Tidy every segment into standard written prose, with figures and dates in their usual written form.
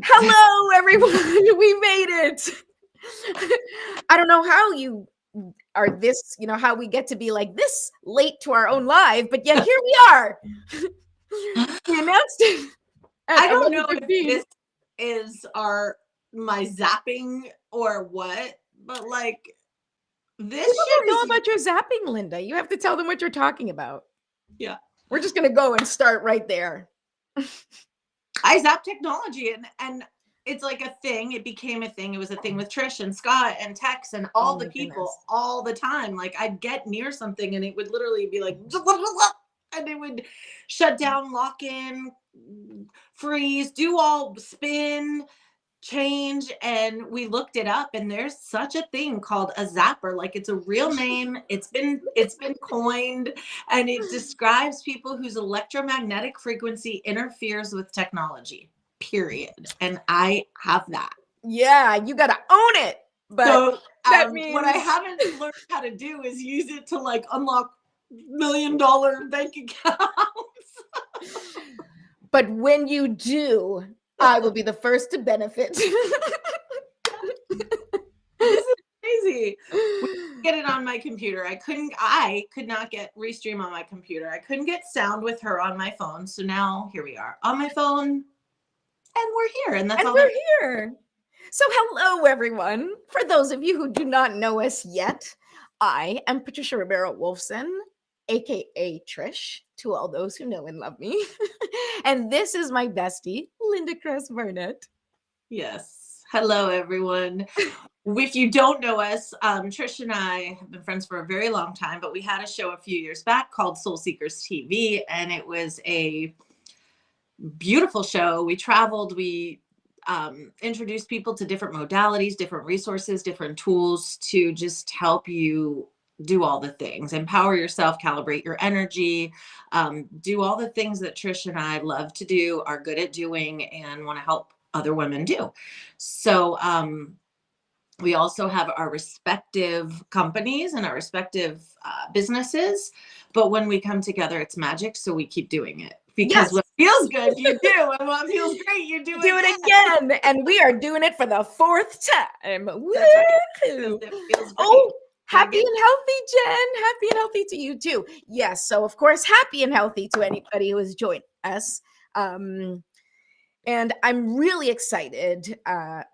Hello, everyone. We made it. I don't know how you are this, how we get to be like this late to our own live, but yet here we are. We announced it at I don't know if 11:15. this is my zapping or what, but like this People shit don't know is about your zapping, Linda. You have to tell them what you're talking about. yeah. We're just going to go and start right there. I zap technology and it's like a thing. It became a thing. It was a thing with Trish and Scott and Tex and all Oh the my people goodness. all the time. Like I'd get near something and it would literally be like and it would shut down, lock in, freeze, do all spin, change, and we looked it up and there's such a thing called a zapper. Like it's a real name. It's been coined and it describes people whose electromagnetic frequency interferes with technology, period. And I have that. Yeah, you got to own it. But So that what I means, haven't learned how to do is use it to like unlock $1 million bank accounts. but when you do, I will be the first to benefit. This is crazy. We get it on my computer. I could not get Restream on my computer. I couldn't get sound with her on my phone. So now here we are on my phone and we're here. And that's And all we're that here. So, hello, everyone. For those of you who do not know us yet, I am Patricia Ribeiro Wolfson, aka Trish, to all those who know and love me. And this is my bestie, Linda Cress Barnett. Yes. Hello, everyone. If you don't know us, Trish and I have been friends for a very long time, but we had a show a few years back called Soul Seekers TV, and it was a beautiful show. We traveled, we introduced people to different modalities, different resources, different tools to just help you do all the things, empower yourself, calibrate your energy, do all the things that Trish and I love to do, are good at doing, and want to help other women do. So we also have our respective companies and our respective businesses. But when we come together, it's magic. So we keep doing it because Yes, what feels good, you do. And what feels great, you do do it again. And we are doing it for the fourth time. That's right. Woohoo! Because it feels great. Oh, happy Maggot. and healthy, Jen. Happy and healthy to you too. Yes. So, of course, happy and healthy to anybody who has joined us. Um, And I'm really excited.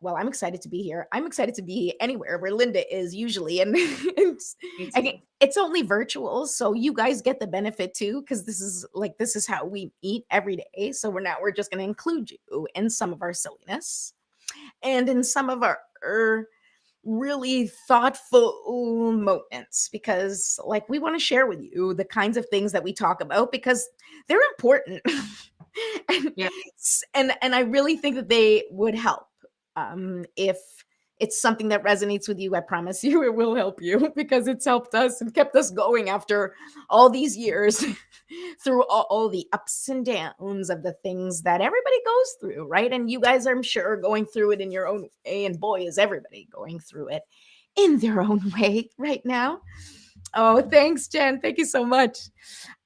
Well, I'm excited to be here. I'm excited to be anywhere where Linda is usually. And Me and too. it's only virtual. So you guys get the benefit too, because this is how we eat every day. So we're just gonna include you in some of our silliness and in some of our really thoughtful moments, because like we want to share with you the kinds of things that we talk about because they're important. and, Yeah. and I really think that they would help. If it's something that resonates with you, I promise you it will help you because it's helped us and kept us going after all these years through all the ups and downs of the things that everybody goes through, right? And you guys, I'm sure, are going through it in your own way. And boy, is everybody going through it in their own way right now. Oh, thanks, Jen. Thank you so much.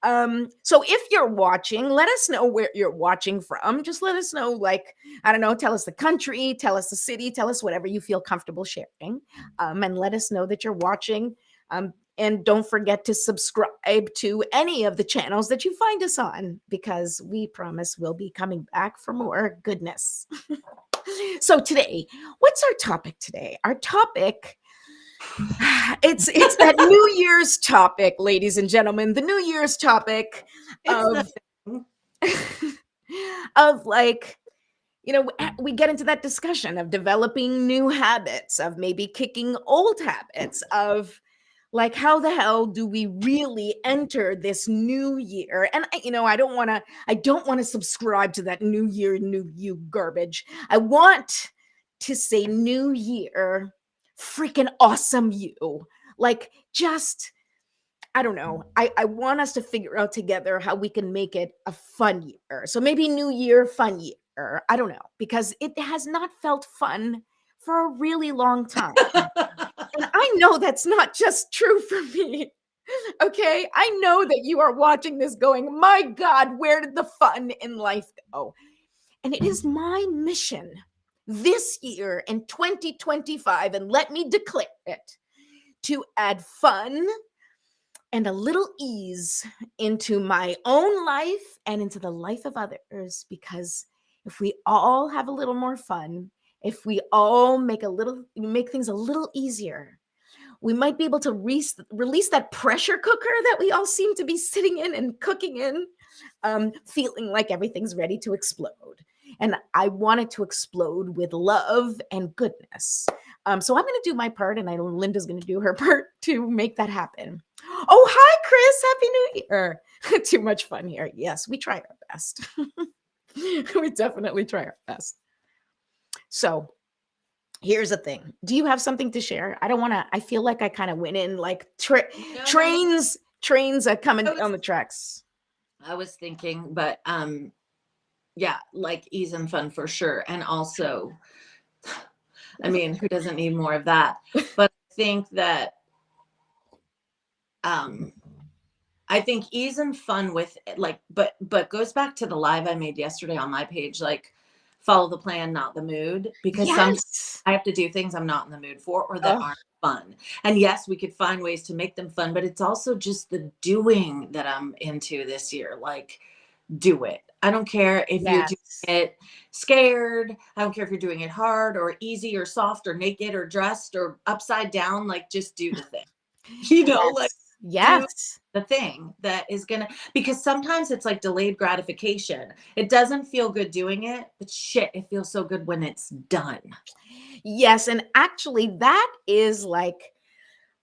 So if you're watching, let us know where you're watching from. Just let us know, like, I don't know, tell us the country, tell us the city, tell us whatever you feel comfortable sharing. And let us know that you're watching. And don't forget to subscribe to any of the channels that you find us on, because we promise we'll be coming back for more goodness. So today, what's our topic today? Our topic, it's that New Year's topic, ladies and gentlemen. The New Year's topic It's the of thing. of like, we get into that discussion of developing new habits, of maybe kicking old habits, of like, how the hell do we really enter this new year? And I don't want to subscribe to that new year, new you garbage. I want to say new year, freaking awesome you. Like, just, I don't know. I want us to figure out together how we can make it a fun year. So maybe new year, fun year. I don't know, because it has not felt fun for a really long time. And I know that's not just true for me. Okay. I know that you are watching this going, my God, where did the fun in life go? And it is my mission this year in 2025, and let me declare it, to add fun and a little ease into my own life and into the life of others. Because if we all have a little more fun, if we all make things a little easier, we might be able to release that pressure cooker that we all seem to be sitting in and cooking in, feeling like everything's ready to explode. And I want it to explode with love and goodness. So I'm going to do my part, and I know Linda's going to do her part to make that happen. Oh, hi, Chris. Happy New Year. Too much fun here. Yes, we try our best. We definitely try our best. So here's the thing. Do you have something to share? I feel like I kind of went in like trains are coming on the tracks. I was thinking, but yeah, like ease and fun for sure. And also, I mean, who doesn't need more of that? But I think that I think ease and fun with like, but goes back to the live I made yesterday on my page, like follow the plan, not the mood, because sometimes I have to do things I'm not in the mood for or that aren't fun. And yes, we could find ways to make them fun, but it's also just the doing that I'm into this year. Like, do it. I don't care if you're doing it scared. I don't care if you're doing it hard or easy or soft or naked or dressed or upside down. Like, just do the thing. You know, like do the thing that is gonna, because sometimes it's like delayed gratification. It doesn't feel good doing it, but shit, it feels so good when it's done. Yes, and actually that is like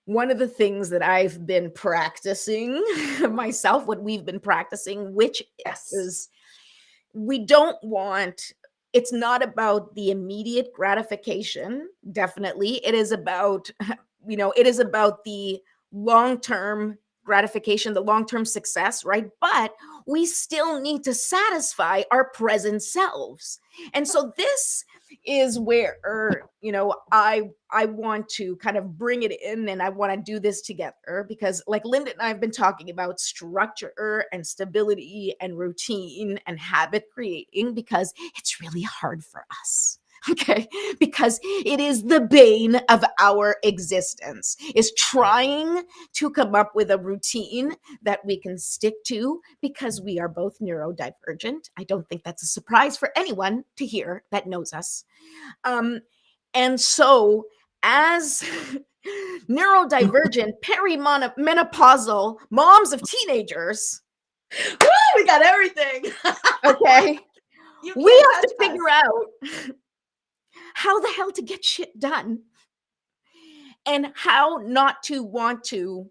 one of the things that I've been practicing myself, what we've been practicing, which is it's not about the immediate gratification. Definitely. It is about, it is about the long-term gratification, the long-term success, right? But we still need to satisfy our present selves. And so this is where, I want to kind of bring it in, and I want to do this together because like Linda and I have been talking about structure and stability and routine and habit creating because it's really hard for us. Okay, because it is the bane of our existence, is trying to come up with a routine that we can stick to because we are both neurodivergent. I don't think that's a surprise for anyone to hear that knows us. And so, as neurodivergent, perimenopausal moms of teenagers, woo, we got everything. Okay, we have to figure out how the hell to get shit done and how not to want to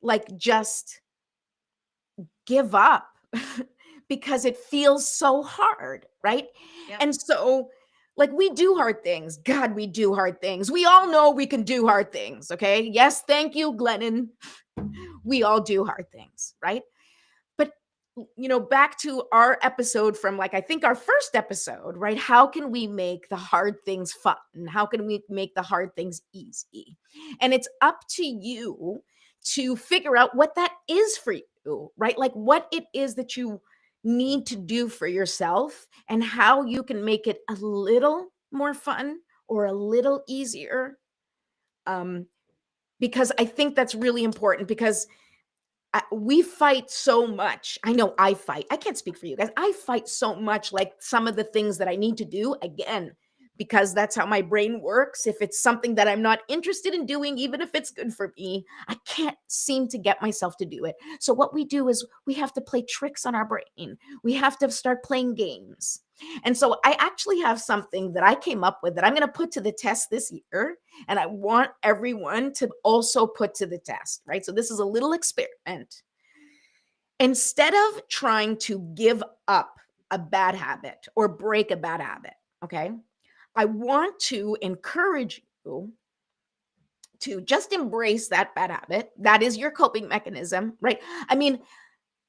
like just give up because it feels so hard, right? And so like we do hard things. God, we do hard things. We all know we can do hard things, okay? Yes, thank you, Glennon. We all do hard things, right? But back to our episode from like, I think our first episode, right? How can we make the hard things fun? How can we make the hard things easy? And it's up to you to figure out what that is for you, right? Like what it is that you need to do for yourself and how you can make it a little more fun or a little easier. Because I think that's really important because we fight so much. I know I fight. I can't speak for you guys. I fight so much like some of the things that I need to do again, because that's how my brain works. If it's something that I'm not interested in doing, even if it's good for me, I can't seem to get myself to do it. So what we do is we have to play tricks on our brain. We have to start playing games. And so I actually have something that I came up with that I'm going to put to the test this year. And I want everyone to also put to the test, right? So this is a little experiment. Instead of trying to give up a bad habit or break a bad habit, okay, I want to encourage you to just embrace that bad habit. That is your coping mechanism, right? I mean,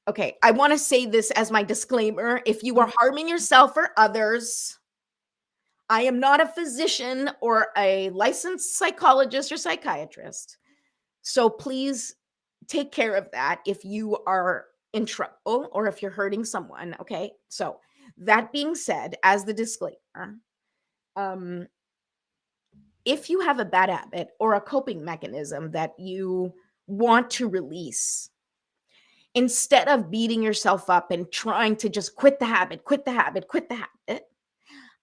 okay, I want to say this as my disclaimer. If you are harming yourself or others, I am not a physician or a licensed psychologist or psychiatrist. So please take care of that if you are in trouble or if you're hurting someone. Okay. So That being said, as the disclaimer, um, if you have a bad habit or a coping mechanism that you want to release, instead of beating yourself up and trying to just quit the habit, quit the habit, quit the habit,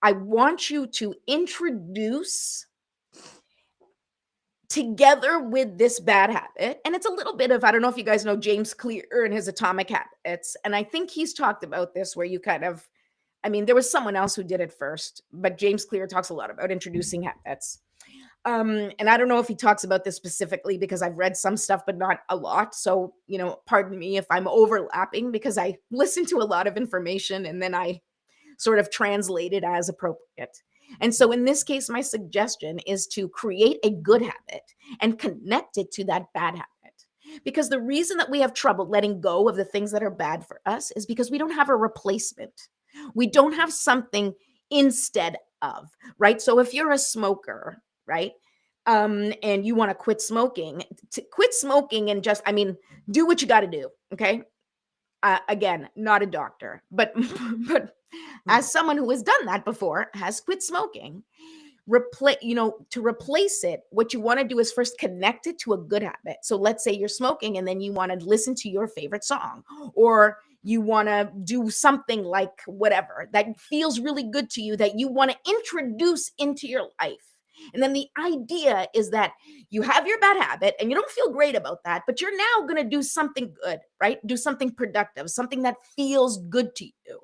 I want you to introduce together with this bad habit. And it's a little bit of, I don't know if you guys know James Clear and his Atomic Habits. And I think he's talked about this where you kind of, I mean, there was someone else who did it first, but James Clear talks a lot about introducing habits. And I don't know if he talks about this specifically because I've read some stuff, but not a lot. So, pardon me if I'm overlapping because I listen to a lot of information and then I sort of translate it as appropriate. And so in this case, my suggestion is to create a good habit and connect it to that bad habit. Because the reason that we have trouble letting go of the things that are bad for us is because we don't have a replacement. We don't have something instead of, right? So if you're a smoker, right? And you want to quit smoking, and just, do what you got to do. Okay. Again, not a doctor, but but as someone who has done that before, has quit smoking, to replace it, what you want to do is first connect it to a good habit. So let's say you're smoking and then you want to listen to your favorite song, or you want to do something like whatever that feels really good to you that you want to introduce into your life. And then the idea is that you have your bad habit and you don't feel great about that, but you're now going to do something good, right? Do something productive, something that feels good to you.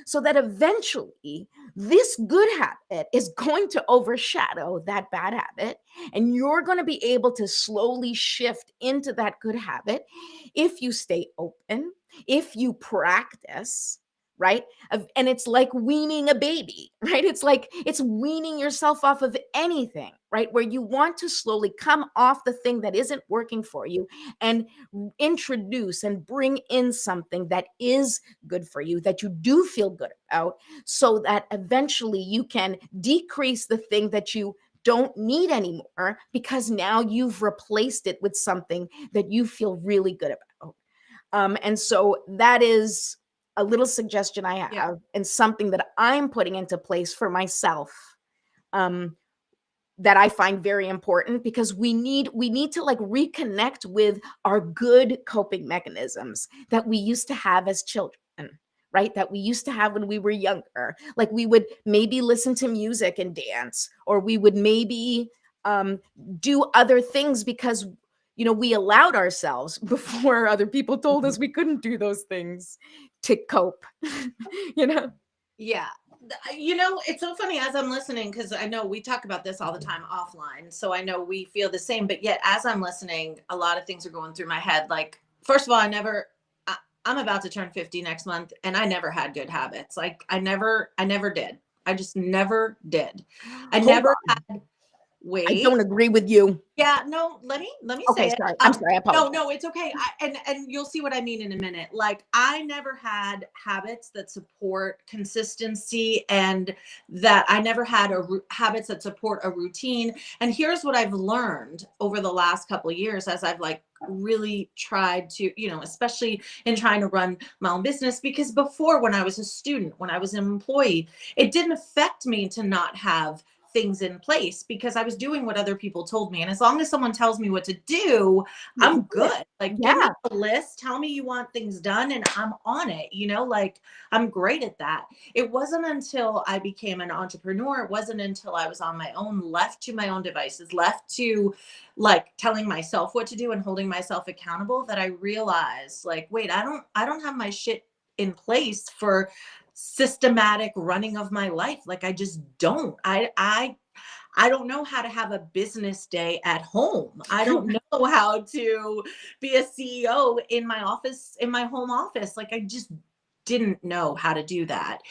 So that eventually this good habit is going to overshadow that bad habit. And you're going to be able to slowly shift into that good habit if you stay open, if you practice, right? And it's like weaning a baby, right? It's like it's weaning yourself off of anything, right? Where you want to slowly come off the thing that isn't working for you and introduce and bring in something that is good for you, that you do feel good about, so that eventually you can decrease the thing that you don't need anymore because now you've replaced it with something that you feel really good about. And so that is a little suggestion I have, and something that I'm putting into place for myself, that I find very important, because we need to like reconnect with our good coping mechanisms that we used to have as children, right? That we used to have when we were younger. Like we would maybe listen to music and dance, or we would maybe do other things because we allowed ourselves before other people told us we couldn't do those things to cope. Yeah. It's so funny as I'm listening, because I know we talk about this all the time offline. So I know we feel the same, but yet as I'm listening, a lot of things are going through my head. Like, first of all, I'm about to turn 50 next month, and I never had good habits. Like I never did. I just never did. I Hold never on. had. I Wait. don't agree with you. Yeah, no, let me Okay, say it. sorry. I'm sorry. I apologize. No, it's okay. And you'll see what I mean in a minute. Like I never had habits that support consistency, and that I never had habits that support a routine. And here's what I've learned over the last couple of years as I've like really tried to, especially in trying to run my own business, because before, when I was a student, when I was an employee, it didn't affect me to not have things in place because I was doing what other people told me. And as long as someone tells me what to do, I'm good. Like, give me a list, tell me you want things done, and I'm on it. Like I'm great at that. It wasn't until I became an entrepreneur, it wasn't until I was on my own, left to my own devices, left to like telling myself what to do and holding myself accountable, that I realized, like, wait, I don't have my shit in place for systematic running of my life. Like I just don't. I don't know how to have a business day at home. I don't know how to be a CEO in my office, in my home office. Like I just didn't know how to do that.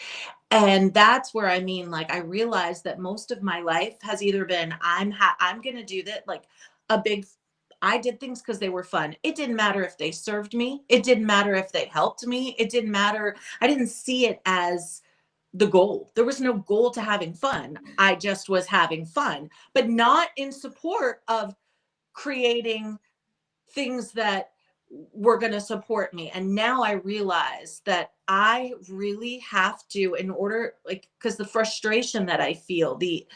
And that's where like I realized that most of my life has either been I'm going to do that, like a big I did things because they were fun. It didn't matter if they served me. It didn't matter if they helped me. It didn't matter. I didn't see it as the goal. There was no goal to having fun. I just was having fun, but not in support of creating things that were going to support me. And now I realize that I really have to, in order, like, because the frustration that I feel, the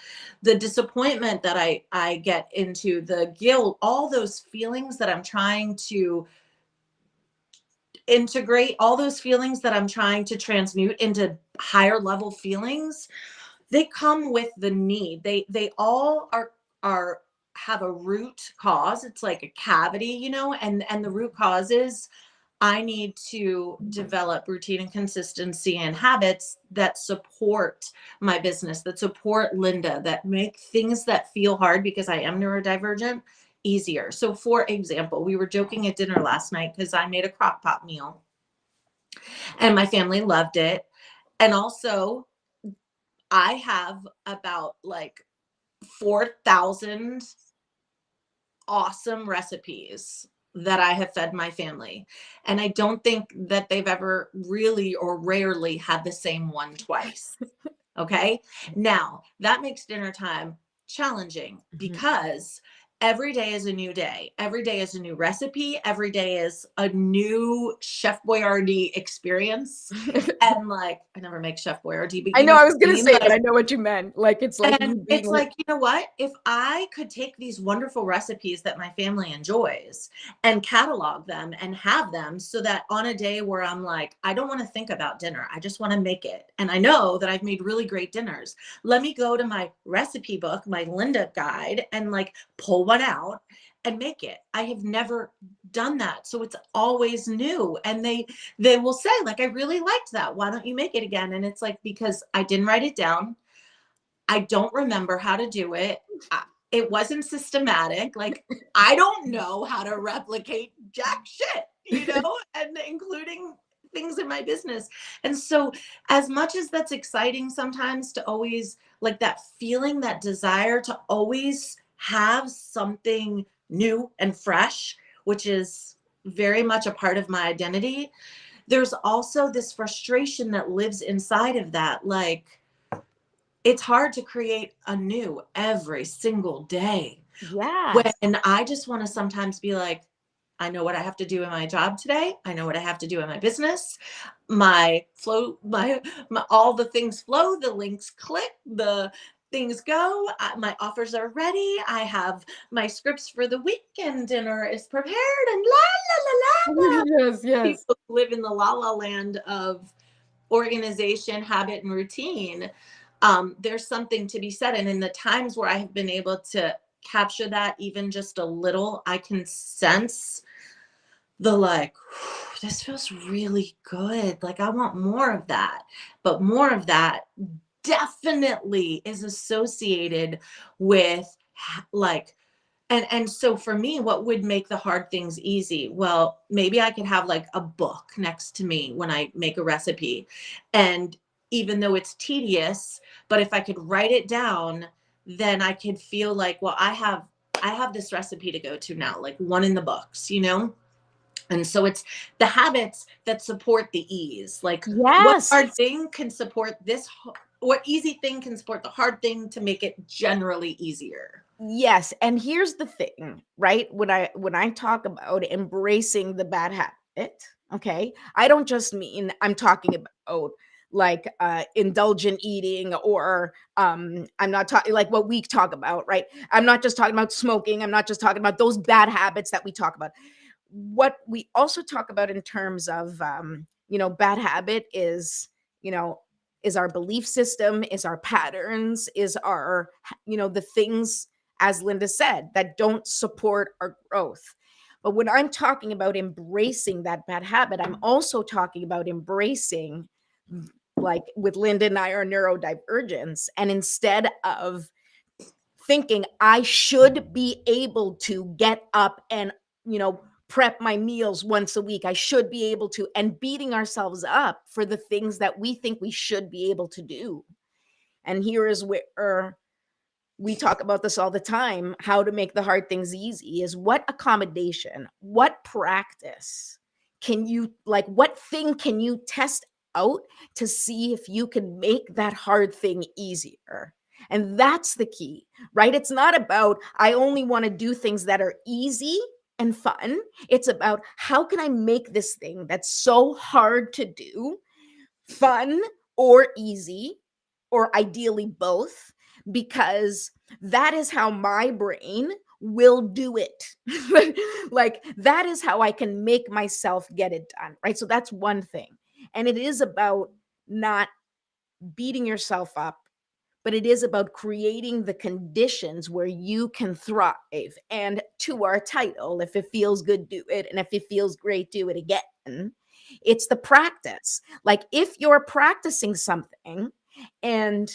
disappointment that I get into, the guilt, all those feelings that I'm trying to integrate, all those feelings that I'm trying to transmute into higher level feelings, they come with the need. They all are have a root cause. It's like a cavity, and the root cause is I need to develop routine and consistency and habits that support my business, that support Linda, that make things that feel hard, because I am neurodivergent, easier. So for example, we were joking at dinner last night because I made a crock pot meal and my family loved it. And also I have about like 4,000 awesome recipes that I have fed my family. And I don't think that they've ever really or rarely had the same one twice. Okay. Now that makes dinner time challenging because every day is a new day. Every day is a new recipe. Every day is a new Chef Boyardee experience. And like, I never make Chef Boyardee, but I know, I was going to say, like, but I know what you meant. Like, it's like and you being it's like, you know what? If I could take these wonderful recipes that my family enjoys and catalog them and have them so that on a day where I'm like, I don't want to think about dinner, I just want to make it. And I know that I've made really great dinners. Let me go to my recipe book, my Linda guide, and like pull one out and make it. I have never done that. So it's always new. And they will say, like, I really liked that. Why don't you make it again? And it's like, because I didn't write it down. I don't remember how to do it. It wasn't systematic. Like, I don't know how to replicate jack shit, and including things in my business. And so, as much as that's exciting sometimes to always, like, that feeling, that desire to always have something new and fresh, which is very much a part of my identity, there's also this frustration that lives inside of that. Like, it's hard to create anew every single day. yeah. When I just want to sometimes be like, I know what I have to do in my job today. I know what I have to do in my business. My flow, my all the things flow, the links click, the things go. My offers are ready. I have my scripts for the weekend. Dinner is prepared, and la la la la la. Yes, yes. People live in the la la land of organization, habit, and routine. There's something to be said. And in the times where I have been able to capture that even just a little, I can sense the like, this feels really good. Like, I want more of that. But more of that definitely is associated with like, and so for me, what would make the hard things easy? Well, maybe I could have like a book next to me when I make a recipe. And even though it's tedious, but if I could write it down, then I could feel like, well, I have this recipe to go to now, like one in the books. And so it's the habits that support the ease. Like, what Yes. hard thing can support this? What easy thing can support the hard thing to make it generally easier? Yes, and here's the thing, right? When I talk about embracing the bad habit, okay? I don't just mean I'm talking about like indulgent eating or I'm not talking like what we talk about, right? I'm not just talking about smoking, I'm not just talking about those bad habits that we talk about. What we also talk about in terms of bad habit is, you know, is our belief system, is our patterns, is our the things, as Linda said, that don't support our growth. But when I'm talking about embracing that bad habit, I'm also talking about embracing, like with Linda and I, our neurodivergence. And instead of thinking I should be able to get up and, prep my meals once a week, I should be able to, and beating ourselves up for the things that we think we should be able to do. And here is where we talk about this all the time, how to make the hard things easy is what accommodation, what practice can you, like, what thing can you test out to see if you can make that hard thing easier? And that's the key, right? It's not about, I only want to do things that are easy. and fun. It's about how can I make this thing that's so hard to do fun or easy, or ideally both, because that is how my brain will do it. Like, that is how I can make myself get it done, right? So that's one thing. And it is about not beating yourself up, but it is about creating the conditions where you can thrive. And to our title, if it feels good, do it. And if it feels great, do it again. It's the practice. Like, if you're practicing something and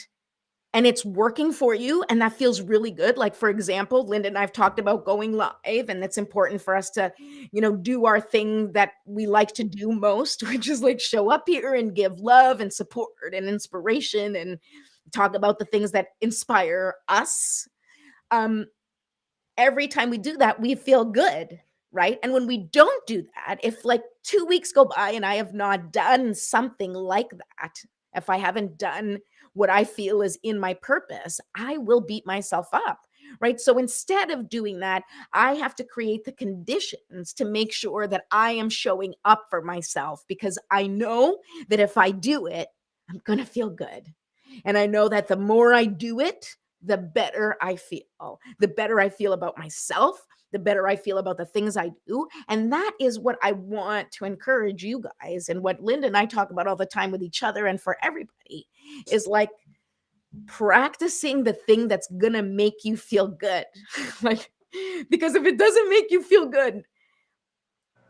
it's working for you and that feels really good. Like, for example, Linda and I've talked about going live, and it's important for us to, do our thing that we like to do most, which is like show up here and give love and support and inspiration and talk about the things that inspire us. Um, every time we do that, we feel good, right? And when we don't do that, if like 2 weeks go by and I have not done something like that, if I haven't done what I feel is in my purpose, I will beat myself up, right? So instead of doing that, I have to create the conditions to make sure that I am showing up for myself, because I know that if I do it, I'm going to feel good. And I know that the more I do it, the better I feel. The better I feel about myself, the better I feel about the things I do. And that is what I want to encourage you guys. And what Linda and I talk about all the time with each other and for everybody is like practicing the thing that's going to make you feel good. Like, because if it doesn't make you feel good,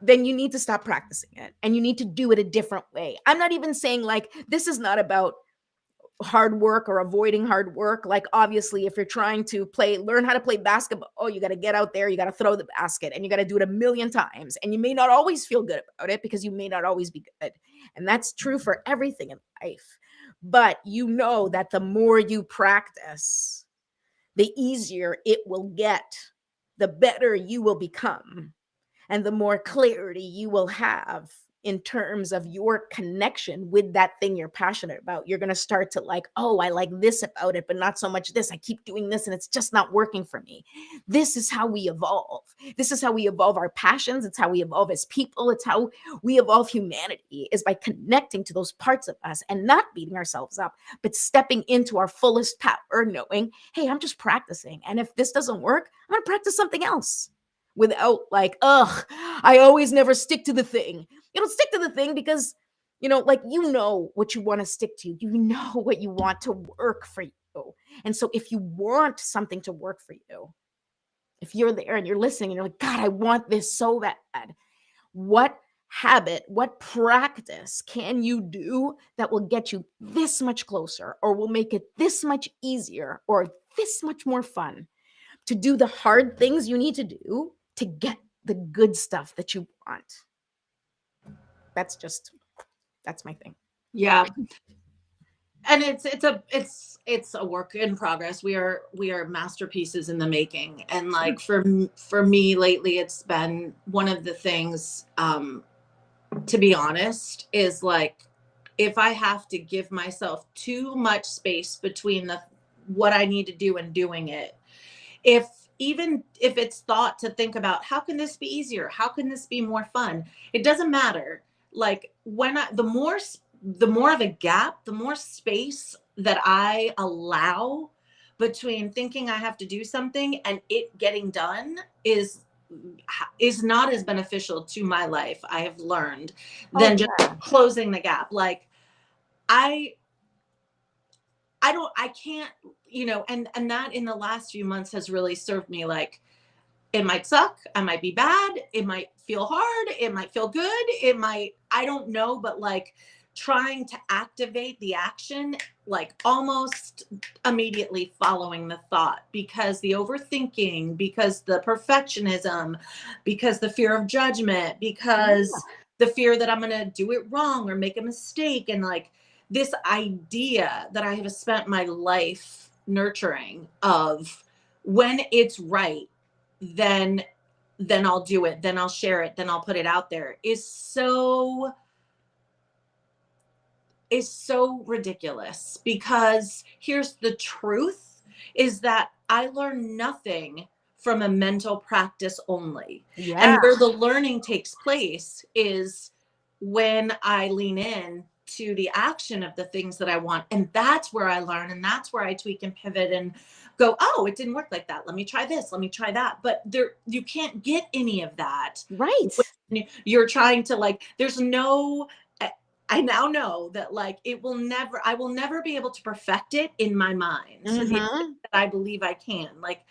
then you need to stop practicing it and you need to do it a different way. I'm not even saying like this is not about hard work or avoiding hard work. Like, obviously, if you're trying to learn how to play basketball, you got to get out there, you got to throw the basket, and you got to do it a million times. And you may not always feel good about it because you may not always be good. And that's true for everything in life. But you know that the more you practice, the easier it will get, the better you will become, and the more clarity you will have in terms of your connection with that thing you're passionate about. You're going to start to like, oh, I like this about it, but not so much this. I keep doing this and it's just not working for me. This is how we evolve. This is how we evolve our passions. It's how we evolve as people. It's how we evolve humanity, is by connecting to those parts of us and not beating ourselves up, but stepping into our fullest power, knowing, hey, I'm just practicing. And if this doesn't work, I'm going to practice something else. Without like, I always never stick to the thing. You don't stick to the thing because, like, what you want to stick to. You know what you want to work for you. And so if you want something to work for you, if you're there and you're listening and you're like, God, I want this so bad, what habit, what practice can you do that will get you this much closer, or will make it this much easier, or this much more fun to do the hard things you need to do to get the good stuff that you want? That's my thing. Yeah. And it's a work in progress. We are masterpieces in the making. And like for me lately, it's been one of the things, to be honest, is like, if I have to give myself too much space between what I need to do and doing it, even if it's thought to think about, how can this be easier? How can this be more fun? It doesn't matter. Like, the more of a gap, the more space that I allow between thinking I have to do something and it getting done is not as beneficial to my life, I have learned, than just closing the gap. Like, I can't, and that in the last few months has really served me. Like, it might suck, I might be bad, it might feel hard, it might feel good, I don't know, but like trying to activate the action, like almost immediately following the thought, because the overthinking, because the perfectionism, because the fear of judgment, because the fear that I'm going to do it wrong or make a mistake. And like this idea that I have spent my life nurturing of, when it's right, then I'll do it, then I'll share it, then I'll put it out there, is so ridiculous. Because here's the truth, is that I learn nothing from a mental practice only. Yeah. And where the learning takes place is when I lean in to the action of the things that I want. And that's where I learn, and that's where I tweak and pivot and go, oh, it didn't work like that. Let me try this. Let me try that. But there, you can't get any of that Right. when you're trying to, like, there's no, I now know that, like, I will never be able to perfect it in my mind to the extent that I believe I can. Like,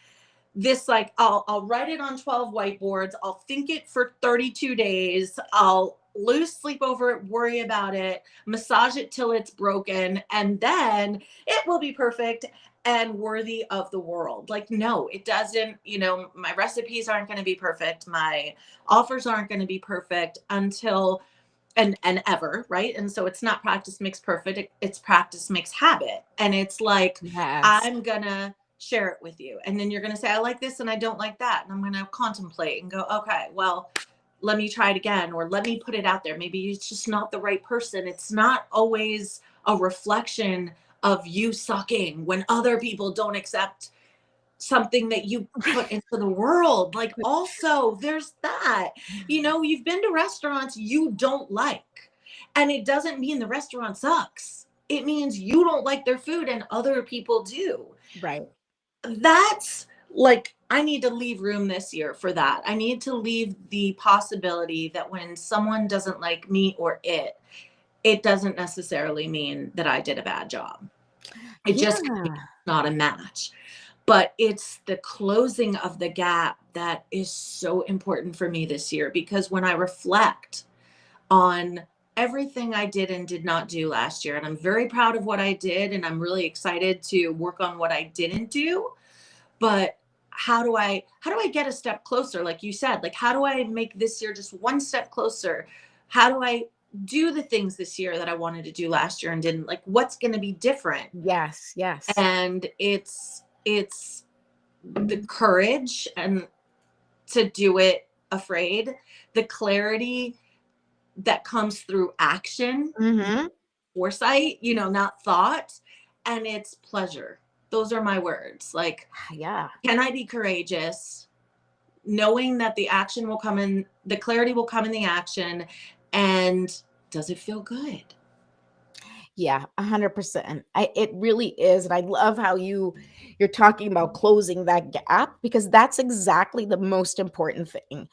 this, like, I'll write it on 12 whiteboards, I'll think it for 32 days, I'll lose sleep over it, worry about it, massage it till it's broken, and then it will be perfect and worthy of the world. Like, no, it doesn't. My recipes aren't going to be perfect, my offers aren't going to be perfect until and ever, right? And so it's not practice makes perfect, it's practice makes habit. And it's like, Yes. I'm gonna share it with you, and then you're gonna say, I like this and I don't like that, and I'm gonna contemplate and go, okay, well, let me try it again, or let me put it out there. Maybe it's just not the right person. It's not always a reflection of you sucking when other people don't accept something that you put into the world. Like, also, there's that. You've been to restaurants you don't like, and it doesn't mean the restaurant sucks. It means you don't like their food and other people do. Right. That's, like, I need to leave room this year for that. I need to leave the possibility that when someone doesn't like me or it doesn't necessarily mean that I did a bad job. It just could be Yeah. not a match. But it's the closing of the gap that is so important for me this year, because when I reflect on everything I did and did not do last year, and I'm very proud of what I did, and I'm really excited to work on what I didn't do, but how do I get a step closer? Like you said, like, how do I make this year just one step closer? How do I do the things this year that I wanted to do last year and didn't? Like, what's going to be different? Yes. Yes. And it's the courage and to do it afraid, the clarity that comes through action, Mm-hmm. foresight, not thought, and it's pleasure. Those are my words. Like, Yeah. can I be courageous, knowing that the action will come in, the clarity will come in the action, and does it feel good? Yeah, 100%. It really is. And I love how you're talking about closing that gap, because that's exactly the most important thing.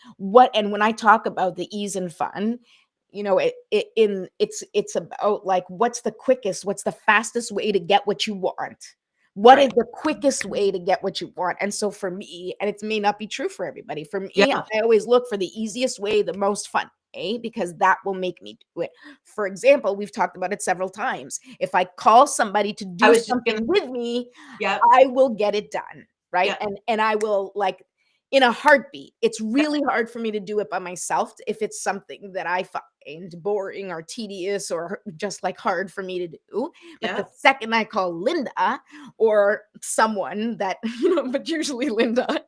And when I talk about the ease and fun, it's about, like, what's the quickest, what's the fastest way to get what you want? What is Right. the quickest way to get what you want? And so for me, and it may not be true for everybody, for me, Yeah. I always look for the easiest way, the most fun, because that will make me do it. For example, we've talked about it several times. If I call somebody to I do was just gonna, something with me, yep, I will get it done, right? yep, And I will, like, in a heartbeat. It's yep, really hard for me to do it by myself if it's something that I find boring or tedious or just, like, hard for me to do. But the yep, second I call Linda or someone that, but usually Linda,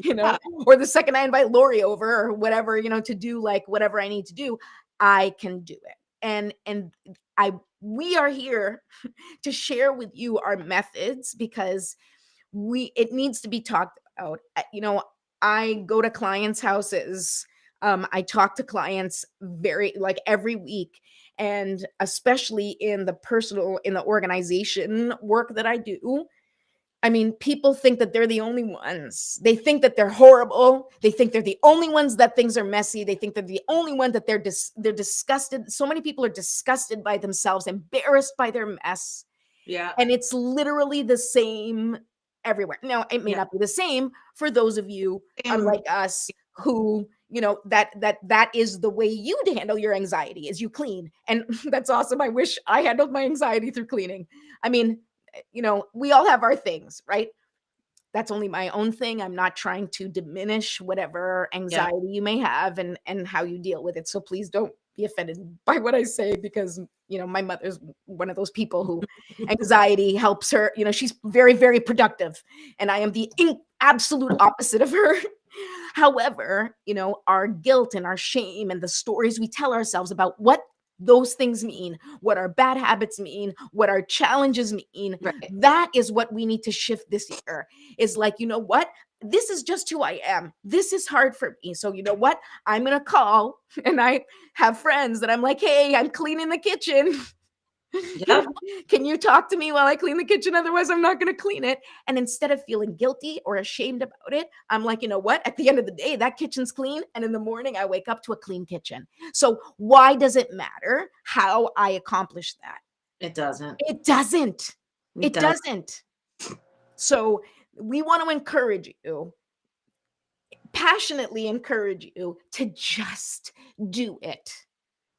yeah, or the second I invite Lori over or whatever, to do, like, whatever I need to do, I can do it. And I we are here to share with you our methods, because it needs to be talked about. I go to clients' houses. I talk to clients very, like, every week, and especially in the organization work that I do. I mean, people think that they're the only ones. They think that they're horrible. They think they're the only ones that things are messy. They think they're the only one that they're disgusted. So many people are disgusted by themselves, embarrassed by their mess, yeah, and it's literally the same everywhere. Now, it may yeah. not be the same for those of you, And unlike us, who, that is the way you handle your anxiety, is you clean. And that's awesome. I wish I handled my anxiety through cleaning. I mean, we all have our things, right? That's only my own thing. I'm not trying to diminish whatever yeah, anxiety you may have and how you deal with it. So please don't be offended by what I say, because my mother's one of those people who anxiety helps her. She's very, very productive, and I am the absolute opposite of her. However, our guilt and our shame and the stories we tell ourselves about what those things mean, what our bad habits mean, what our challenges mean. Right. That is what we need to shift this year. Is like, you know what? This is just who I am. This is hard for me. So, you know what? I'm going to call, and I have friends that I'm like, hey, I'm cleaning the kitchen. Yep. Can you talk to me while I clean the kitchen? Otherwise, I'm not going to clean it. And instead of feeling guilty or ashamed about it, I'm like, you know what? At the end of the day, that kitchen's clean. And in the morning, I wake up to a clean kitchen. So why does it matter how I accomplish that? It doesn't. It doesn't. It doesn't. So we want to encourage you, passionately encourage you to just do it.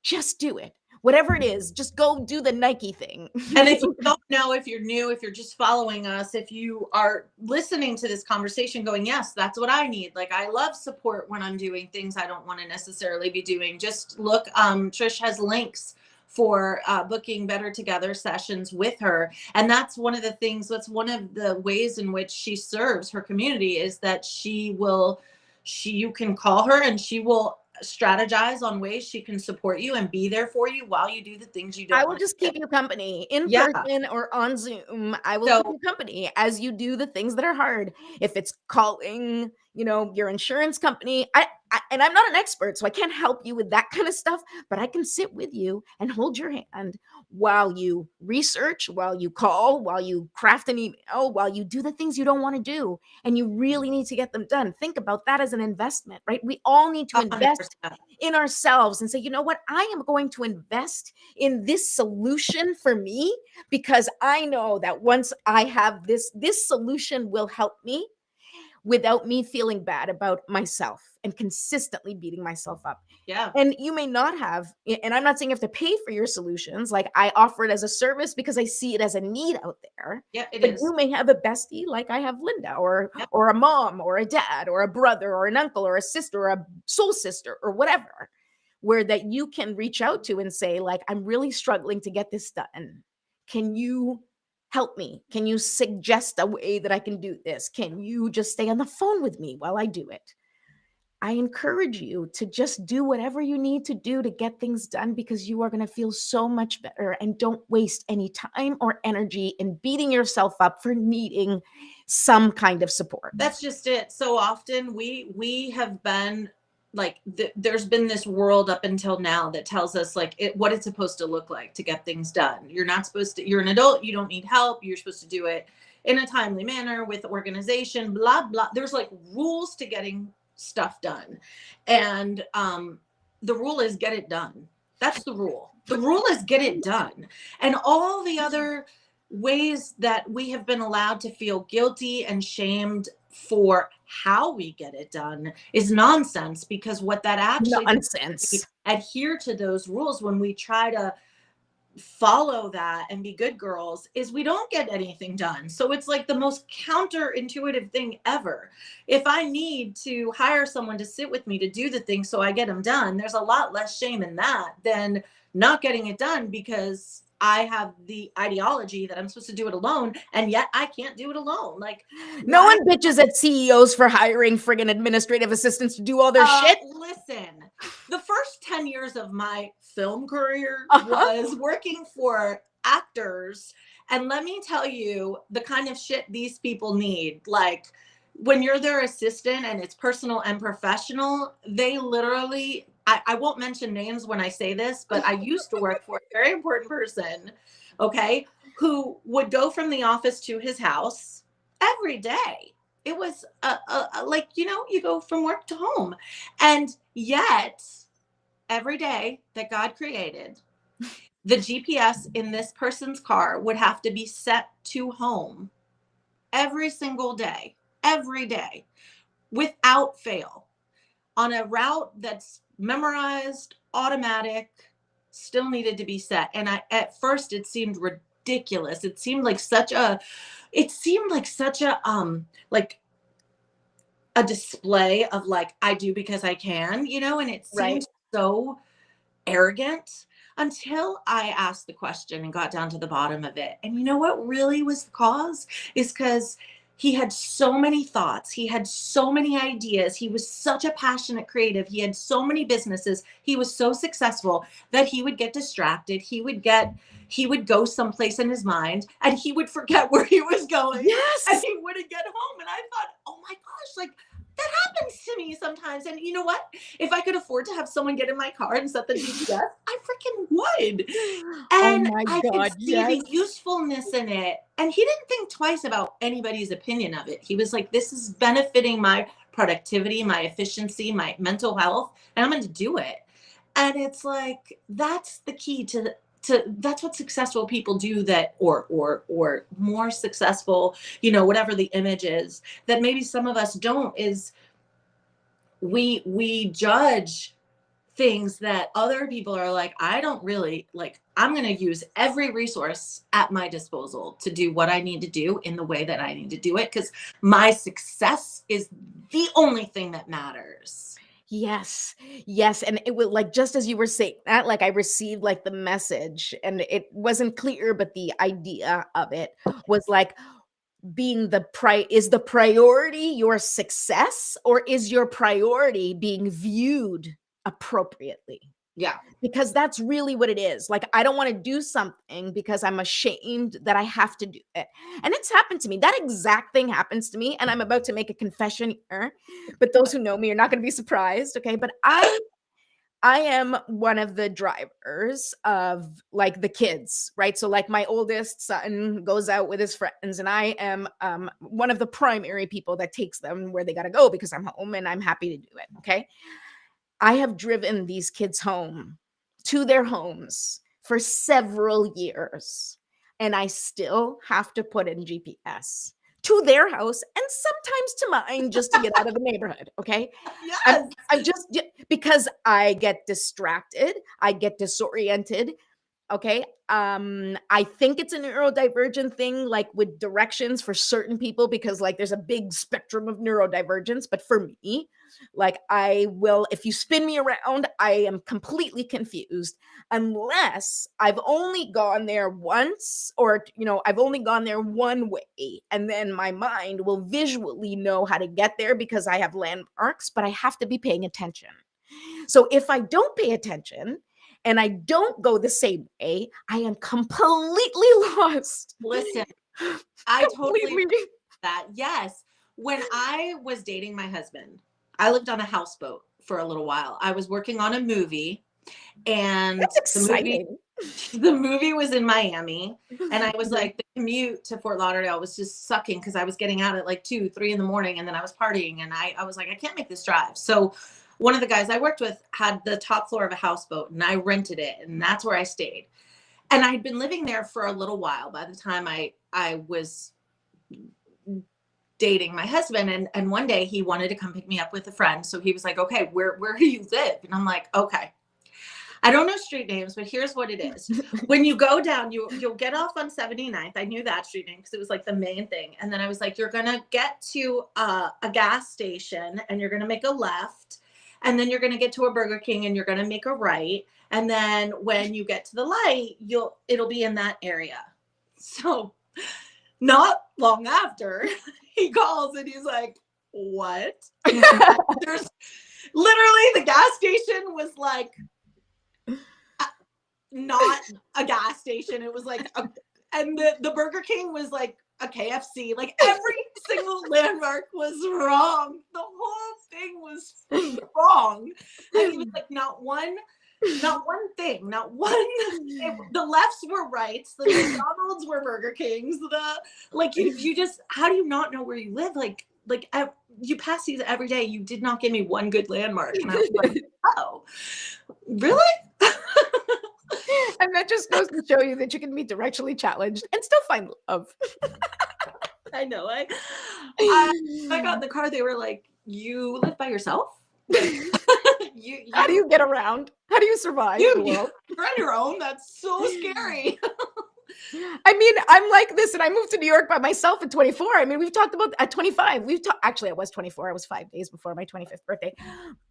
Just do it. Whatever it is, just go do the Nike thing. And if you don't know, if you're new, if you're just following us, if you are listening to this conversation going, yes, that's what I need. Like, I love support when I'm doing things I don't want to necessarily be doing. Just look, Trish has links for booking Better Together sessions with her. And that's one of the things, that's one of the ways in which she serves her community, is that you can call her and she will strategize on ways she can support you and be there for you while you do the things you don't I will want just to keep do. you company in Yeah. person or on Zoom. I will So- keep you company as you do the things that are hard. If it's calling, your insurance company, and I'm not an expert, so I can't help you with that kind of stuff, but I can sit with you and hold your hand while you research, while you call, while you craft an email, while you do the things you don't want to do, and you really need to get them done. Think about that as an investment, right? We all need to invest 100%. in ourselves and say, you know what? I am going to invest in this solution for me, because I know that once I have this solution will help me without me feeling bad about myself and consistently beating myself up. Yeah. And you may not have, and I'm not saying you have to pay for your solutions. Like, I offer it as a service because I see it as a need out there. Yeah, it But is. you may have a bestie like I have Linda, or Yep. or a mom or a dad or a brother or an uncle or a sister or a soul sister or whatever, where that you can reach out to and say, like, I'm really struggling to get this done. Can you help me? Can you suggest a way that I can do this? Can you just stay on the phone with me while I do it? I encourage you to just do whatever you need to do to get things done, because you are going to feel so much better. And don't waste any time or energy in beating yourself up for needing some kind of support. That's just it. So often we have been like, there's been this world up until now that tells us like what it's supposed to look like to get things done. You're not supposed to, you're an adult, you don't need help. You're supposed to do it in a timely manner with organization, blah, blah. There's like rules to getting stuff done. And the rule is get it done. That's the rule. The rule is get it done. And all the other ways that we have been allowed to feel guilty and shamed for how we get it done is nonsense, because what that actually Nonsense. adhere to those rules when we try to follow that and be good girls is we don't get anything done. So it's like the most counterintuitive thing ever. If I need to hire someone to sit with me to do the thing so I get them done, there's a lot less shame in that than not getting it done because I have the ideology that I'm supposed to do it alone, and yet I can't do it alone. Like, no one bitches at CEOs for hiring friggin' administrative assistants to do all their shit. Listen, the first 10 years of my film career was working for actors. And let me tell you the kind of shit these people need. Like, when you're their assistant and it's personal and professional, they literally, I won't mention names when I say this, but I used to work for a very important person, okay, who would go from the office to his house every day. It was like, you go from work to home. And yet, every day that God created, the GPS in this person's car would have to be set to home every single day, without fail, on a route that's memorized, automatic, still needed to be set. And at first it seemed ridiculous. It seemed like such a like a display of like, I do because I can, and it seemed so arrogant until I asked the question and got down to the bottom of it. And you know what really was the cause is because he had so many thoughts. He had so many ideas. He was such a passionate creative. He had so many businesses. He was so successful that he would get distracted. He would go someplace in his mind and he would forget where he was going. Yes. And he wouldn't get home. And I thought, oh my gosh, like that happens to me sometimes. And you know what? If I could afford to have someone get in my car and set the GPS, I freaking would. And I could see the usefulness in it. And he didn't think twice about anybody's opinion of it. He was like, this is benefiting my productivity, my efficiency, my mental health, and I'm going to do it. And it's like, that's the key to that's what successful people do, that or more successful, you know, whatever the image is, that maybe some of us don't, is we judge things that other people are like, I don't really like, I'm going to use every resource at my disposal to do what I need to do in the way that I need to do it, because my success is the only thing that matters. Yes. Yes. And it was like, just as you were saying that, like I received like the message and it wasn't clear, but the idea of it was like being is the priority your success, or is your priority being viewed appropriately? Yeah. Because that's really what it is. Like, I don't want to do something because I'm ashamed that I have to do it. And it's happened to me. That exact thing happens to me. And I'm about to make a confession here. But those who know me are not going to be surprised. Okay. But I am one of the drivers of like the kids, right? So like my oldest son goes out with his friends and I am one of the primary people that takes them where they got to go because I'm home and I'm happy to do it. Okay. I have driven these kids home to their homes for several years, and I still have to put in GPS to their house and sometimes to mine just to get out of the neighborhood. Okay. Yes. I'm just, because I get distracted, I get disoriented. Okay. I think it's a neurodivergent thing, like with directions for certain people, because like there's a big spectrum of neurodivergence. But for me, like if you spin me around, I am completely confused unless I've only gone there once, or, you know, I've only gone there one way. And then my mind will visually know how to get there because I have landmarks, but I have to be paying attention. So if I don't pay attention, and I don't go the same way, I am completely lost. Listen, I totally that. Yes. When I was dating my husband, I lived on a houseboat for a little while. I was working on a movie, and that's exciting. The movie was in Miami, and I was like, the commute to Fort Lauderdale was just sucking because I was getting out at like 2-3 in the morning, and then I was partying, and I was like, I can't make this drive. So one of the guys I worked with had the top floor of a houseboat, and I rented it, and that's where I stayed. And I had been living there for a little while by the time I was dating my husband. And one day he wanted to come pick me up with a friend. So he was like, okay, where do you live? And I'm like, okay, I don't know street names, but here's what it is. When you go down, you'll get off on 79th. I knew that street name because it was like the main thing. And then I was like, you're going to get to a gas station and you're going to make a left. And then you're going to get to a Burger King and you're going to make a right. And then when you get to the light, it'll be in that area. So not long after, he calls and he's like, what? There's literally, the gas station was like, not a gas station. It was like, and the Burger King was like a KFC. Like every single landmark was wrong. The whole thing was wrong. And he was like, not one thing, not one. The lefts were rights. The McDonald's were Burger Kings. You just, how do you not know where you live? Like you pass these every day. You did not give me one good landmark. And I was like, oh, really? And that just goes to show you that you can be directionally challenged and still find love. I know. I got in the car. They were like, you live by yourself? How do you get around? How do you survive? You're on your own. That's so scary. I mean, I'm like this, and I moved to New York by myself at 24. I mean, we've talked about at 25. Actually, I was 24. I was 5 days before my 25th birthday.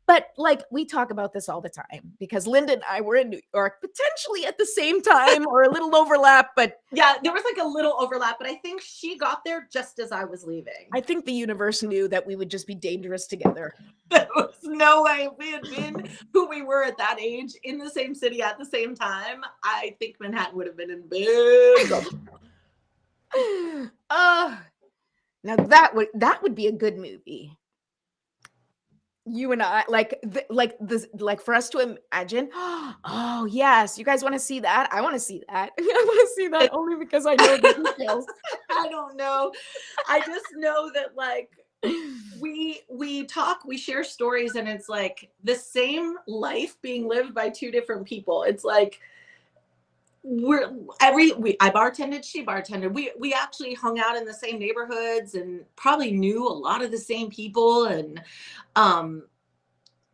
But like we talk about this all the time because Linda and I were in New York potentially at the same time or a little overlap, but Yeah, there was like a little overlap, but I think she got there just as I was leaving. I think the universe knew that we would just be dangerous together. There was no way if we had been who we were at that age in the same city at the same time. I think Manhattan would have been in big trouble. Now that would be a good movie. You and I, like for us to imagine. Oh yes, you guys want to see that? I want to see that. I want to see that only because I know the details. I don't know. I just know that like we talk, we share stories, and it's like the same life being lived by two different people. It's like I bartended, she bartended. We actually hung out in the same neighborhoods and probably knew a lot of the same people. And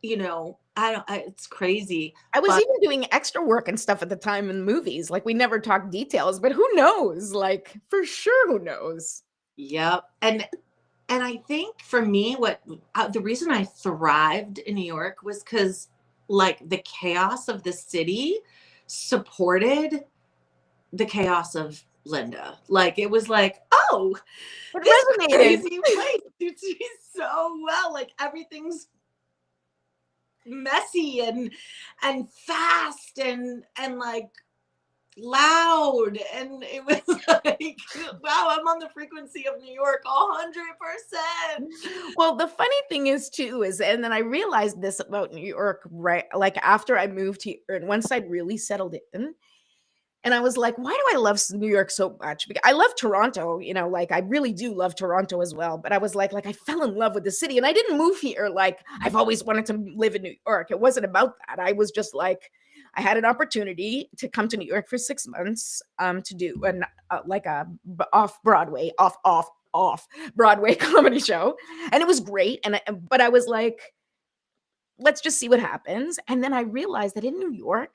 you know, it's crazy. I was even doing extra work and stuff at the time in movies. Like we never talked details, but who knows? Like for sure, who knows? Yep. And I think for me, what the reason I thrived in New York was because like the chaos of the city supported the chaos of Linda. Like it was like, oh, this crazy place suits me so well. Like everything's messy and fast and like loud, and it was like, wow, I'm on the frequency of New York 100%. Well, the funny thing is too and then I realized this about New York, right? Like after I moved here and once I'd really settled in, and I was like, why do I love New York so much? Because I love Toronto, like I really do love Toronto as well. But I was like I fell in love with the city, and I didn't move here like I've always wanted to live in New York. It wasn't about that. I was just like, I had an opportunity to come to New York for 6 months to do an like a off Broadway comedy show, and it was great. But I was like, let's just see what happens. And then I realized that in New York,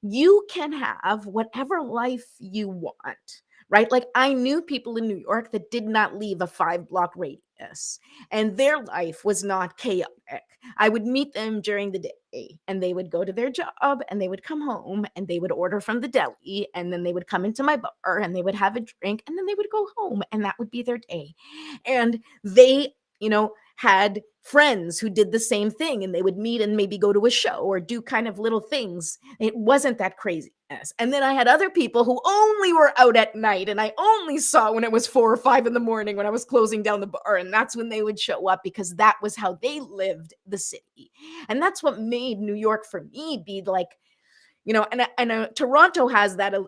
you can have whatever life you want, right? Like I knew people in New York that did not leave a 5-block radius, and their life was not chaotic. I would meet them during the day and they would go to their job and they would come home and they would order from the deli, and then they would come into my bar and they would have a drink and then they would go home, and that would be their day. And they, had friends who did the same thing, and they would meet and maybe go to a show or do kind of little things. It wasn't that craziness. And then I had other people who only were out at night, and I only saw when it was 4 or 5 in the morning when I was closing down the bar, and that's when they would show up because that was how they lived the city. And that's what made New York for me be like, and Toronto has that, a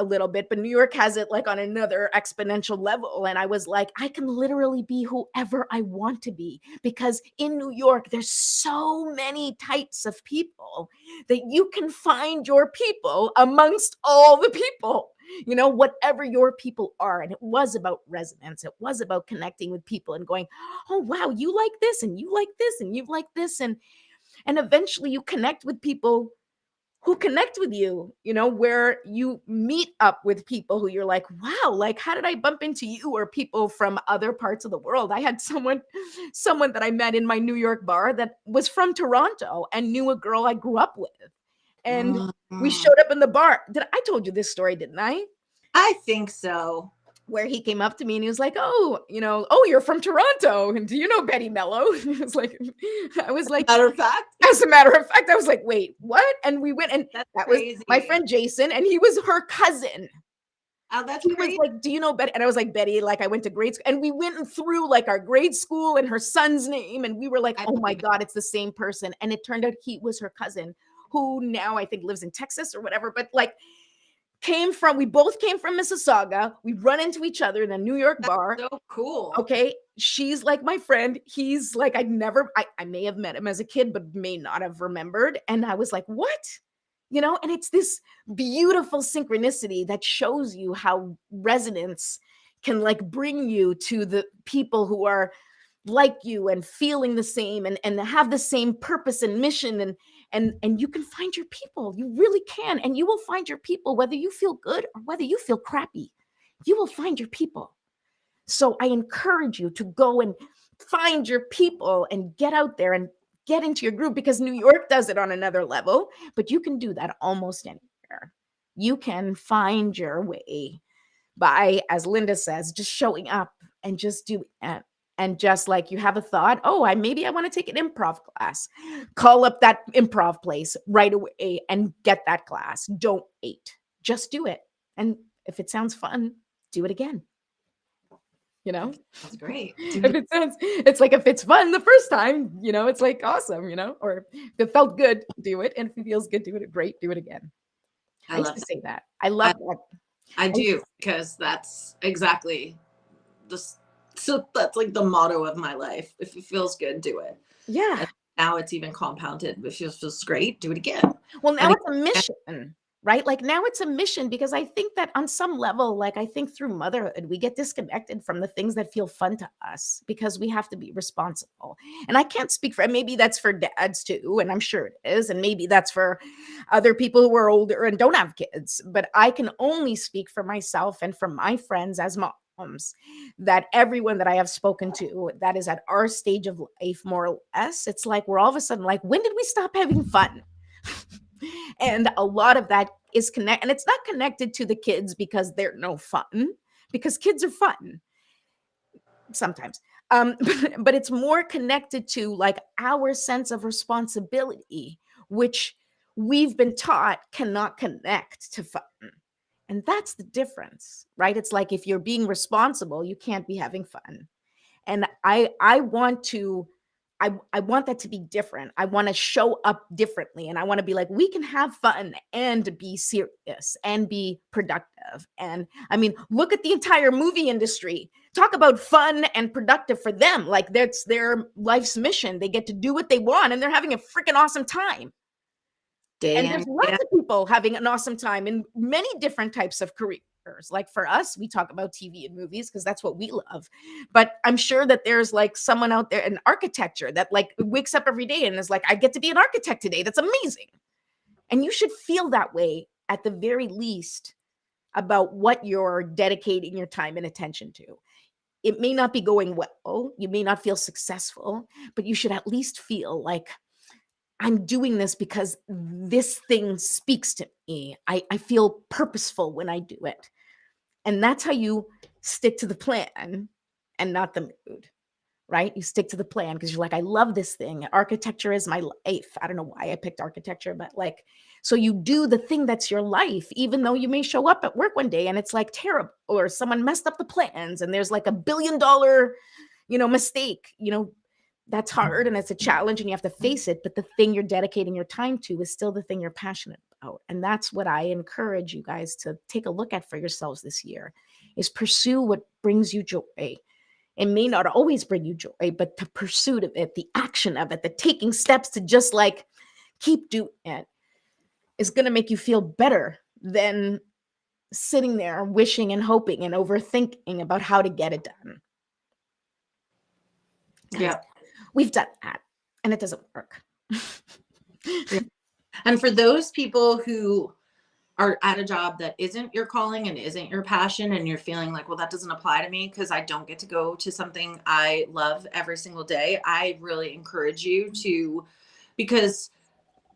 little bit, but New York has it like on another exponential level. And I was like, I can literally be whoever I want to be, because in New York, there's so many types of people that you can find your people amongst all the people, whatever your people are. And it was about resonance. It was about connecting with people and going, oh, wow, you like this and you like this and you like this. And eventually you connect with people who connect with you, where you meet up with people who you're like, wow, like, how did I bump into you? Or people from other parts of the world. I had someone that I met in my New York bar that was from Toronto and knew a girl I grew up with. And we showed up in the bar. I told you this story, didn't I? I think so. Where he came up to me and he was like, oh, you're from Toronto. And do you know Betty Mello? I was like, matter of fact, as a matter of fact, I was like, wait, what? And we went, and that was my friend Jason, and he was her cousin. Oh, that's he great. was like, do you know Betty? And I was like, Betty, like I went to grade school, and we went through like our grade school and her son's name. And we were like, oh my God, it's the same person. And it turned out he was her cousin, who now I think lives in Texas or whatever. But like, we both came from Mississauga. We run into each other in a New York bar. So cool. Okay. She's like my friend. He's like, I may have met him as a kid, but may not have remembered. And I was like, what? And it's this beautiful synchronicity that shows you how resonance can like bring you to the people who are like you and feeling the same and have the same purpose and mission, and you can find your people. You really can. And you will find your people whether you feel good or whether you feel crappy. You will find your people. So I encourage you to go and find your people and get out there and get into your group, because New York does it on another level, but you can do that almost anywhere. You can find your way by, as Linda says, just showing up and just doing it. And just like you have a thought, oh, maybe I want to take an improv class. Call up that improv place right away and get that class. Don't wait. Just do it. And if it sounds fun, do it again. You know? That's great. It's like, if it's fun the first time, it's like awesome, or if it felt good, do it. And if it feels good, do it. Great, do it again. I used to say that. I love that. I do, because that's exactly so that's like the motto of my life. If it feels good, do it. Yeah. And now it's even compounded. If it feels great, do it again. Well, now it's a mission, right? Like now it's a mission, because I think that on some level, like I think through motherhood, we get disconnected from the things that feel fun to us because we have to be responsible. And I can't speak for, maybe that's for dads too, and I'm sure it is. And maybe that's for other people who are older and don't have kids. But I can only speak for myself and for my friends as moms, that everyone that I have spoken to that is at our stage of life, more or less, it's like we're all of a sudden like, when did we stop having fun? And a lot of that is and it's not connected to the kids because they're no fun, because kids are fun sometimes. But it's more connected to like our sense of responsibility, which we've been taught cannot connect to fun. And that's the difference, right? It's like, if you're being responsible, you can't be having fun. And I want that to be different. I want to show up differently. And I want to be like, we can have fun and be serious and be productive. And I mean, look at the entire movie industry. Talk about fun and productive for them. Like, that's their life's mission. They get to do what they want and they're having a freaking awesome time. And there's lots of people having an awesome time in many different types of careers. Like for us, we talk about TV and movies because that's what we love. But I'm sure that there's like someone out there in architecture that like wakes up every day and is like, I get to be an architect today. That's amazing. And you should feel that way at the very least about what you're dedicating your time and attention to. It may not be going well. You may not feel successful, but you should at least feel like, I'm doing this because this thing speaks to me. I feel purposeful when I do it. And that's how you stick to the plan and not the mood, right? You stick to the plan because you're like, I love this thing. Architecture is my life. I don't know why I picked architecture, but like, so you do the thing that's your life, even though you may show up at work one day and it's like terrible, or someone messed up the plans and there's like $1 billion, mistake, that's hard and it's a challenge and you have to face it. But the thing you're dedicating your time to is still the thing you're passionate about. And that's what I encourage you guys to take a look at for yourselves this year, is pursue what brings you joy. It may not always bring you joy, but the pursuit of it, the action of it, the taking steps to just like keep doing it is going to make you feel better than sitting there wishing and hoping and overthinking about how to get it done. Yeah. We've done that and it doesn't work. Yeah. And for those people who are at a job that isn't your calling and isn't your passion, and you're feeling like, well, that doesn't apply to me because I don't get to go to something I love every single day, I really encourage you to, because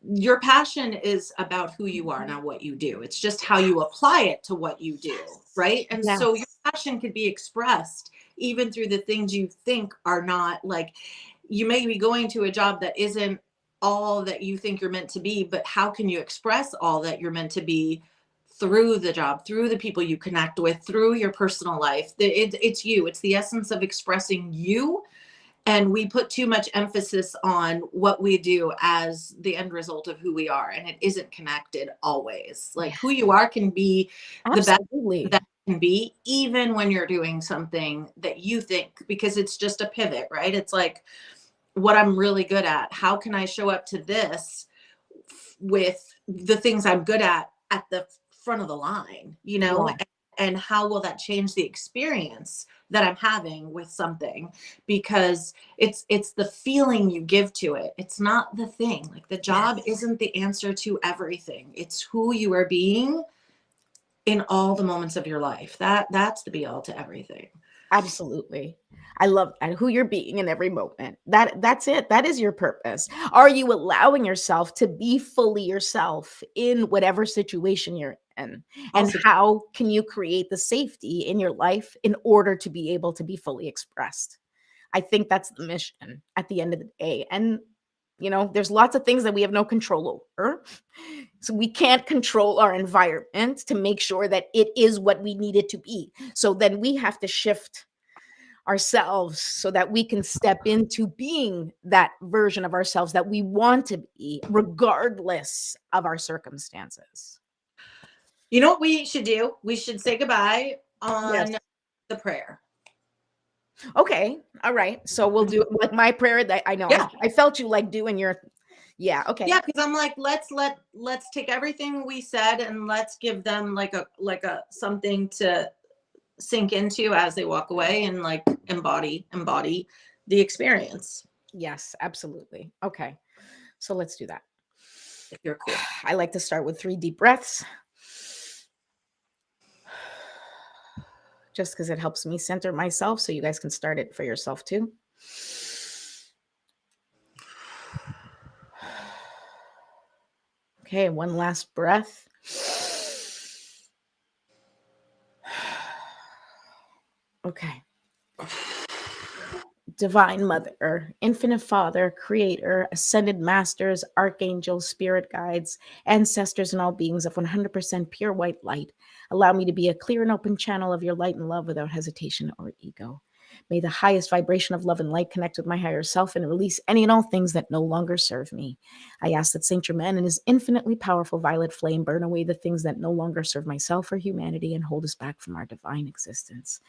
your passion is about who you are, not what you do. It's just how you apply it to what you do, right? And so your passion could be expressed even through the things you think are not, like, you may be going to a job that isn't all that you think you're meant to be, but how can you express all that you're meant to be through the job, through the people you connect with, through your personal life? It's you. It's the essence of expressing you. And we put too much emphasis on what we do as the end result of who we are. And it isn't connected always. Like, who you are can be Absolutely. the best that can be, even when you're doing something that you think, because it's just a pivot, right? It's like, what I'm really good at, how can I show up to this with the things I'm good at the front of the line, Yeah. and how will that change the experience that I'm having with something? Because it's the feeling you give to it. It's not the thing. Like, the job isn't the answer to everything. It's who you are being in all the moments of your life. That's the be all to everything. Absolutely. I love that, who you're being in every moment. That's it. That is your purpose. Are you allowing yourself to be fully yourself in whatever situation you're in? And Also, how can you create the safety in your life in order to be able to be fully expressed? I think that's the mission at the end of the day. And there's lots of things that we have no control over. So we can't control our environment to make sure that it is what we need it to be. So then we have to shift ourselves so that we can step into being that version of ourselves that we want to be, regardless of our circumstances. you know what we should do? We should say goodbye Yes. on the prayer. Okay. All right. So we'll do like my prayer that I know. Yeah. I felt you like doing your, yeah. Okay. Yeah, because I'm like, let's take everything we said and let's give them like a something to sink into as they walk away and like embody the experience. Yes, absolutely. Okay. So let's do that. If you're cool. I like to start with 3 deep breaths. Just because it helps me center myself, so you guys can start it for yourself too. Okay, one last breath. Okay. Divine Mother, Infinite Father, Creator, Ascended Masters, Archangels, Spirit Guides, Ancestors, and all beings of 100% pure white light, allow me to be a clear and open channel of your light and love without hesitation or ego. May the highest vibration of love and light connect with my higher self and release any and all things that no longer serve me. I ask that Saint Germain and his infinitely powerful violet flame burn away the things that no longer serve myself or humanity and hold us back from our divine existence.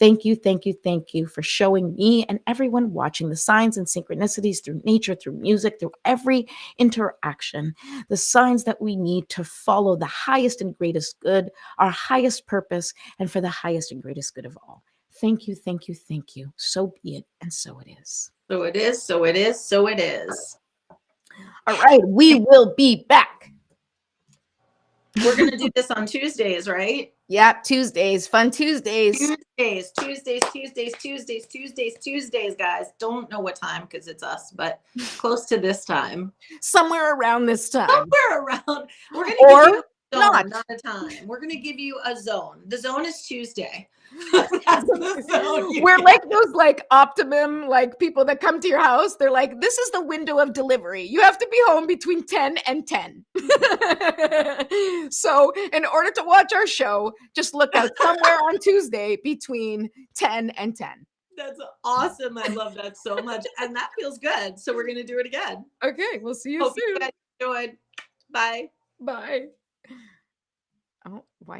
Thank you, thank you, thank you for showing me and everyone watching the signs and synchronicities through nature, through music, through every interaction, the signs that we need to follow the highest and greatest good, our highest purpose, and for the highest and greatest good of all. Thank you, thank you, thank you. So be it, and so it is. So it is, so it is, so it is. All right, we will be back. We're going to do this on Tuesdays, right? Yeah, Tuesdays, fun Tuesdays. Tuesdays, guys. Don't know what time because it's us, but close to this time. Somewhere around this time. Somewhere around. We're going to give you a zone, not a time. We're going to give you a zone. The zone is Tuesday. We're like those like Optimum like people that come to your house. They're like, this is the window of delivery. You have to be home between 10 and 10. So in order to watch our show, just look out somewhere on Tuesday between 10 and 10. That's awesome. I love that so much. And that feels good. So we're going to do it again. Okay. We'll see you Hope soon. you guys enjoyed. Bye. Bye. Oh, why?